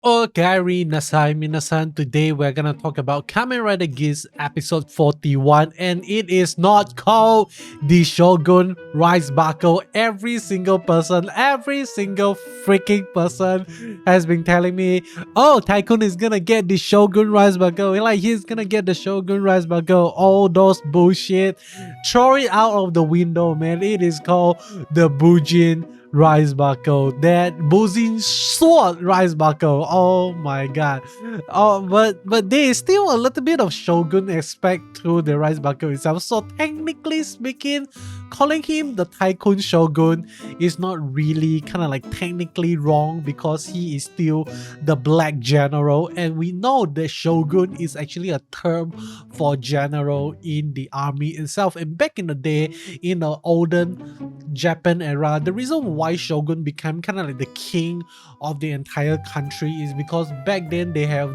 Okay, Nasai Minasan. Today we're gonna talk about Kamen Rider Geats episode 41, and it is not called the Shogun Rise Buckle. Every single person, every single freaking person has been telling me, oh, Tycoon is gonna get the Shogun Rise Buckle. Like, he's gonna get the Shogun Rise Buckle. All those bullshit. Throw it out of the window, man. It is called the Bujin Rice buckle, that Buzin sword rice buckle. Oh my god. Oh, but there is still a little bit of Shogun aspect to the rice buckle itself. So technically speaking, calling him the Tycoon Shogun is not really kind of like technically wrong because he is still the Black General, and we know that Shogun is actually a term for general in the army itself. And back in the day, in the olden Japan era, the reason why Shogun became kind of like the king of the entire country is because back then they are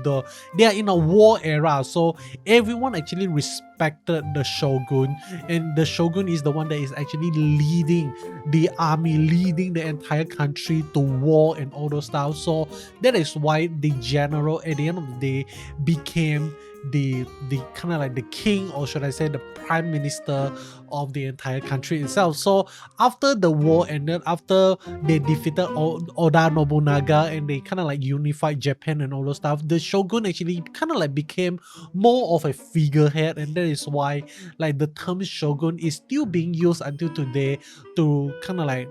in a war era, so everyone actually respected the Shogun, and the Shogun is the one that is actually leading the army, leading the entire country to war and all those stuff. So that is why the general at the end of the day became the kind of like the king, or should I say the prime minister of the entire country itself. So after the war ended, after they defeated Oda Nobunaga and they kind of like unified Japan and all those stuff, the shogun actually kind of like became more of a figurehead, and that is why like the term shogun is still being used until today to kind of like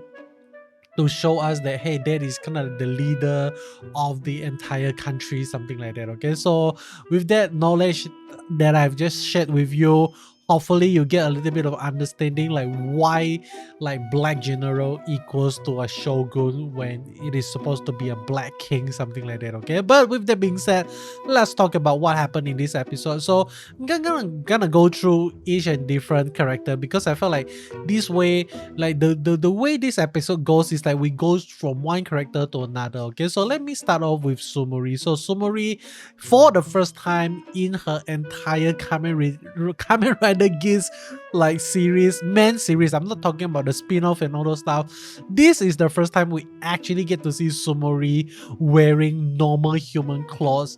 to show us that hey, that is kind of the leader of the entire country, something like that. Okay, so with that knowledge that I've just shared with you, hopefully you get a little bit of understanding like why like black general equals to a shogun when it is supposed to be a black king, something like that. Okay, but with that being said, let's talk about what happened in this episode. So I'm gonna go through each and different character because I felt like this way, like the way this episode goes is like we go from one character to another. Okay, so let me start off with Sumori. So Sumori, for the first time in her entire Kamen Rider Geats like series, main series, I'm not talking about the spin-off and all those stuff, this is the first time we actually get to see Sumori wearing normal human clothes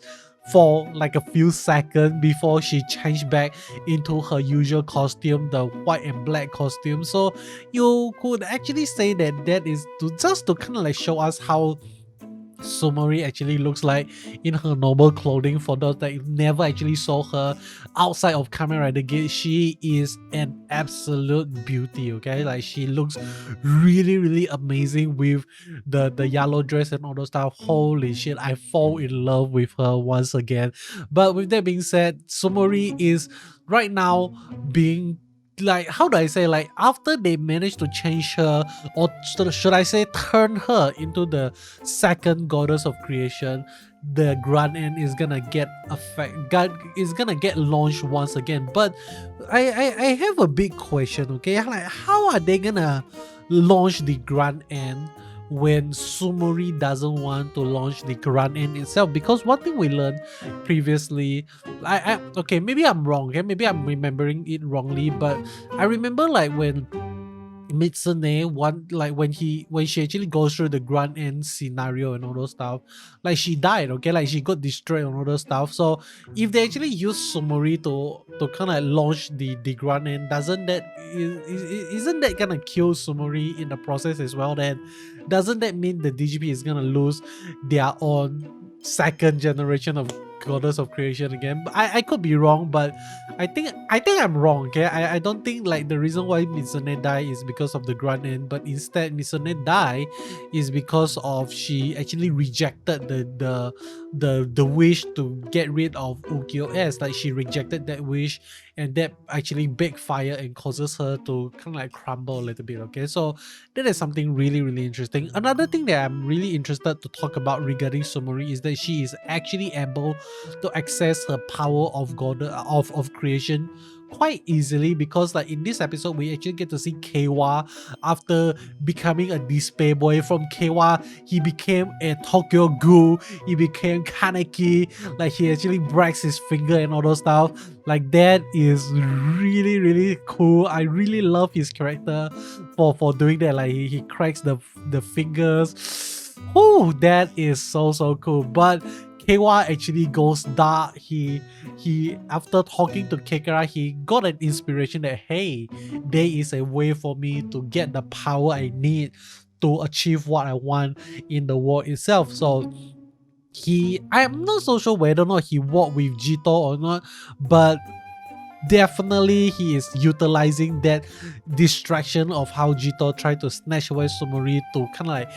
for like a few seconds before she changed back into her usual costume, the white and black costume. So you could actually say that that is just to kind of like show us how Sumori actually looks like in her normal clothing. For those that never actually saw her outside of Kamen Rider Gate, she is an absolute beauty. Okay, like she looks really amazing with the yellow dress and all those stuff. Holy shit, I fall in love with her once again. But with that being said, Sumori is right now being like, how do I say, like after they managed to change her, or should I say turn her into the second goddess of creation, the Grand End is gonna get is gonna get launched once again. But I have a big question. Okay, like how are they gonna launch the Grand End when Sumori doesn't want to launch the Grand End itself? Because one thing we learned previously, I okay, maybe I'm wrong, okay, maybe I'm remembering it wrongly, but I remember like when Mitsune one, like when she actually goes through the Grand End scenario and all those stuff, like she died. Okay, like she got destroyed and all those stuff. So if they actually use Sumori to kind of launch the Grand End, isn't that gonna kill Sumori in the process as well? Then doesn't that mean the DGP is gonna lose their own second generation of goddess of creation again? I could be wrong, but I think I'm wrong. Okay, I don't think like the reason why Mitsune die is because of the Grand End, but instead Mitsune die is because of she actually rejected the wish to get rid of Ukyo S. Like she rejected that wish, and that actually backfire and causes her to kind of like crumble a little bit. Okay, so that is something really interesting. Another thing that I'm really interested to talk about regarding Sumori is that she is actually able to access her power of god of creation quite easily, because like in this episode we actually get to see Keiwa after becoming a despair boy. From Keiwa he became a Tokyo Ghoul, he became Kaneki, like he actually breaks his finger and all those stuff. Like that is really cool. I really love his character for doing that. Like he cracks the fingers. Oh, that is so cool. But Keiwa actually goes dark. He after talking to Kekara, he got an inspiration that hey, there is a way for me to get the power I need to achieve what I want in the world itself. So I'm not so sure whether or not he worked with Jito or not, but definitely he is utilizing that distraction of how Jito tried to snatch away Sumori to kind of like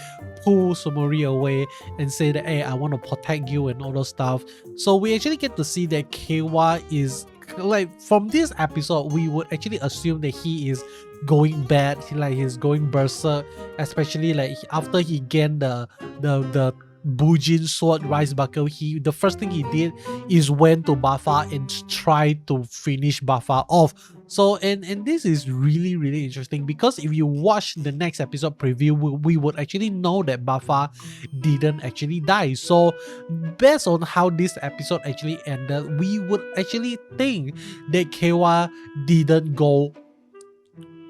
pull Sumori away and say that hey, I want to protect you and all those stuff. So we actually get to see that Keiwa is like, from this episode we would actually assume that he is going bad, he's going berserk, especially like after he gained the Bujin sword rice buckle. The first thing he did is went to Buffa and tried to finish Buffa off. So and this is really interesting, because if you watch the next episode preview, we would actually know that Buffa didn't actually die. So based on how this episode actually ended, we would actually think that Keiwa didn't go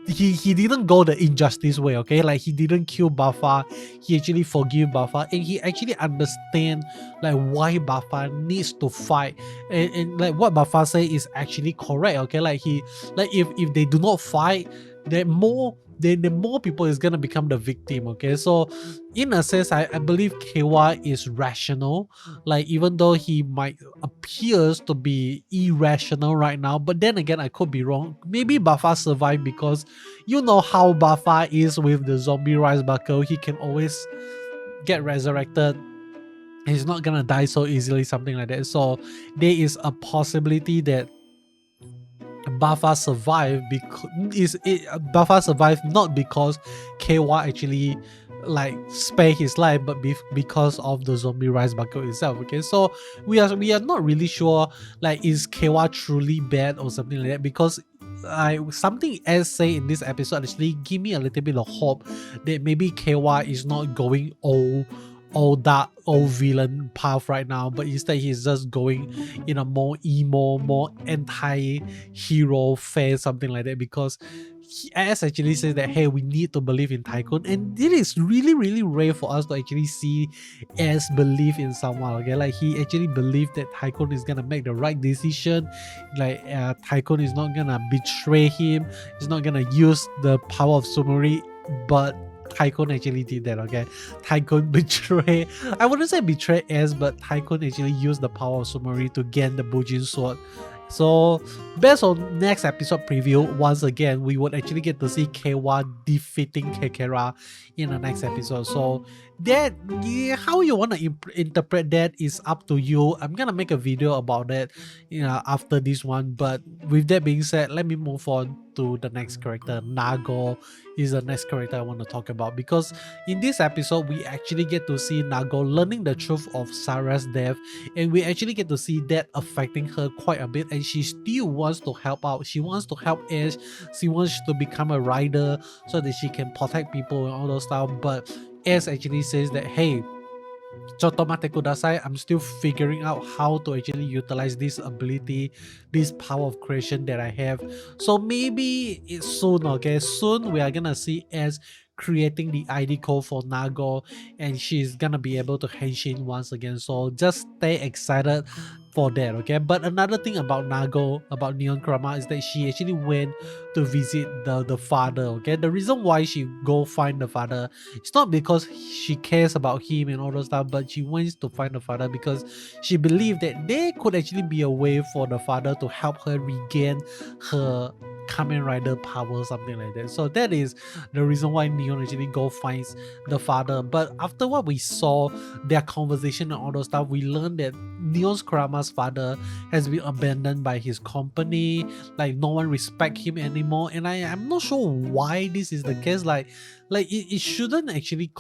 he didn't go the injustice way, okay? Like he didn't kill Buffa, he actually forgive Buffa, and he actually understand like why Buffa needs to fight, and like what Buffa say is actually correct, okay? Like if they do not fight, then more people is gonna become the victim, okay? So in a sense, I believe Keiwa is rational, like even though he might appears to be irrational right now, but then again I could be wrong. Maybe Buffa survived because you know how Buffa is with the zombie rice buckle, he can always get resurrected, he's not gonna die so easily, something like that. So there is a possibility that Buffa survived Buffa survived not because Keiwa actually like spare his life, but because of the zombie rice bucket itself, okay? So we are not really sure like is Keiwa truly bad or something like that, because something else say in this episode actually give me a little bit of hope that maybe Keiwa is not going all dark, old villain path right now, but instead he's just going in a more emo, more anti-hero phase, something like that, because S actually says that hey, we need to believe in Tycoon, and it is really rare for us to actually see S believe in someone, okay? Like he actually believed that Tycoon is gonna make the right decision, like Tycoon is not gonna betray him, he's not gonna use the power of Sumori, but Tycoon actually did that, okay? Tycoon betray, I wouldn't say betray S, but Tycoon actually used the power of Sumori to gain the Bujin sword. So based on next episode preview, once again we would actually get to see Keiwa defeating Kekera in the next episode. So that, how you want to interpret that is up to you. I'm gonna make a video about that, after this one. But with that being said, let me move on to the next character. Nago is the next character I want to talk about, because in this episode we actually get to see Nago learning the truth of Sarah's death, and we actually get to see that affecting her quite a bit, and she still wants to help out. She wants to help Ash, she wants to become a rider so that she can protect people and all those stuff. But Ash actually says that hey, Chotomate kudasai, I'm still figuring out how to actually utilize this ability, this power of creation that I have. So maybe it's soon, okay? Soon we are gonna see as creating the ID code for Nago, and she's gonna be able to henshin once again. So just stay excited for that, okay? But another thing about Nago, about Neon Kurama, is that she actually went to visit the father, okay? The reason why she go find the father, it's not because she cares about him and all those stuff, but she wants to find the father because she believed that there could actually be a way for the father to help her regain her Kamen Rider power, something like that. So that is the reason why Neon actually go finds the father. But after what we saw, their conversation and all those stuff, we learned that Neon's Kurama's father has been abandoned by his company, like no one respect him anymore, and I'm not sure why this is the case. Like it shouldn't actually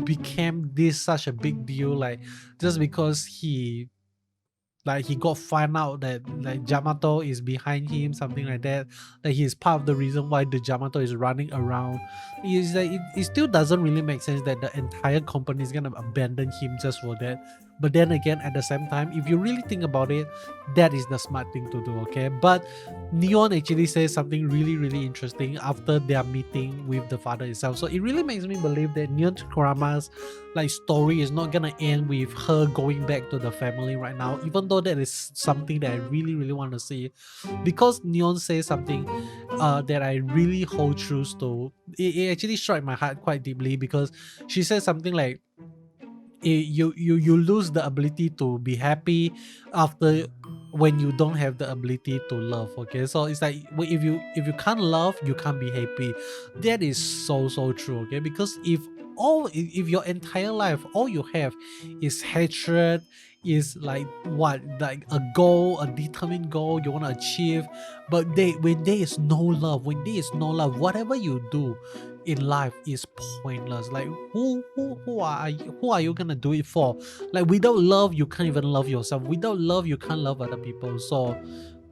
became this such a big deal, like just because he got found out that like Jyamato is behind him, something like that. Like he's part of the reason why the Jyamato is running around. It still doesn't really make sense that the entire company is gonna abandon him just for that. But then again, at the same time, if you really think about it, that is the smart thing to do, okay? But Neon actually says something really, really interesting after their meeting with the father itself. So it really makes me believe that Neon Kurama's like story is not gonna end with her going back to the family right now, even though that is something that I really, really want to see. Because Neon says something that I really hold true to. It actually struck my heart quite deeply, because she says something like, you lose the ability to be happy after when you don't have the ability to love. Okay, so it's like, if you can't love, you can't be happy. That is so true. Okay, because if your entire life all you have is hatred, is like what, like a goal, a determined goal you want to achieve, but when there is no love, whatever you do in life is pointless. Like who are you gonna do it for? Like without love, you can't even love yourself. Without love, you can't love other people. So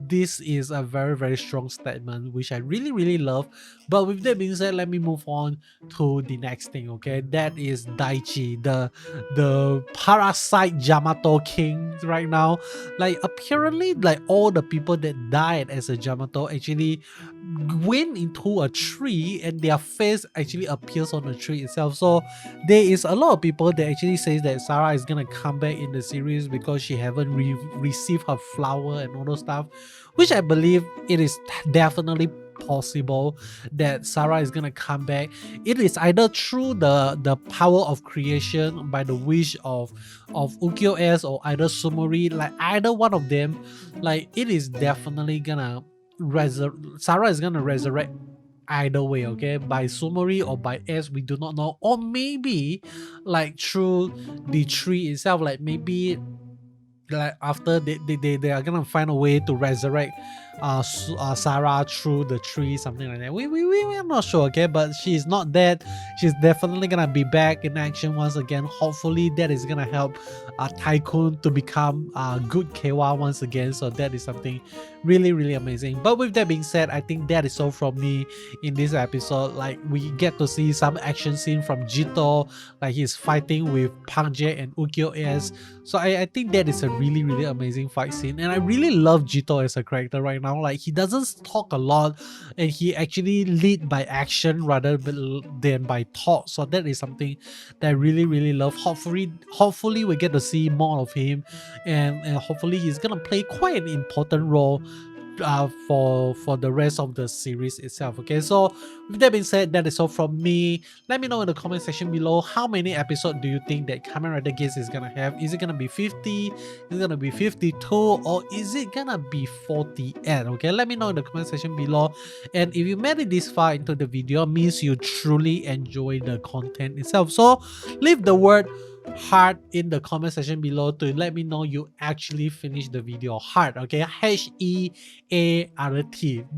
this is a very strong statement, which I really love. But with that being said, let me move on to the next thing. Okay, that is Daichi, the parasite Jyamato king right now. Like apparently, like all the people that died as a Jyamato actually went into a tree, and their face actually appears on the tree itself. So there is a lot of people that actually says that Sarah is gonna come back in the series because she haven't received her flower and all those stuff, which I believe it is definitely possible that Sarah is gonna come back. It is either through the power of creation by the wish of Ukiyo-S, or either Sumori, like either one of them. Like it is definitely gonna Sarah is gonna resurrect either way, okay, by Sumori or by S, we do not know. Or maybe like through the tree itself, like maybe like after they are gonna find a way to resurrect Sarah through the tree, something like that. We are not sure, okay, but she's not dead. She's definitely gonna be back in action once again. Hopefully that is gonna help Tycoon to become good Keiwa once again. So that is something really amazing. But with that being said, I think that is all from me in this episode. Like we get to see some action scene from Jito, like he's fighting with Pangjae and Ukiyo-S. So I think that is a really amazing fight scene, and I really love Jito as a character right now. Like he doesn't talk a lot, and he actually lead by action rather than by thought. So that is something that I really love. Hopefully we get to see more of him, and hopefully he's gonna play quite an important role for the rest of the series itself. Okay, so with that being said, that is all from me. Let me know in the comment section below, how many episodes do you think that Kamen Rider Geats is gonna have? Is it gonna be 50? Is it gonna be 52? Or is it gonna be 48? Okay, let me know in the comment section below. And if you made it this far into the video, means you truly enjoy the content itself. So leave the word heart in the comment section below to let me know you actually finished the video. Heart, okay, HEART,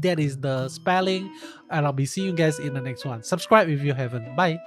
that is the spelling. And I'll be seeing you guys in the next one. Subscribe if you haven't. Bye.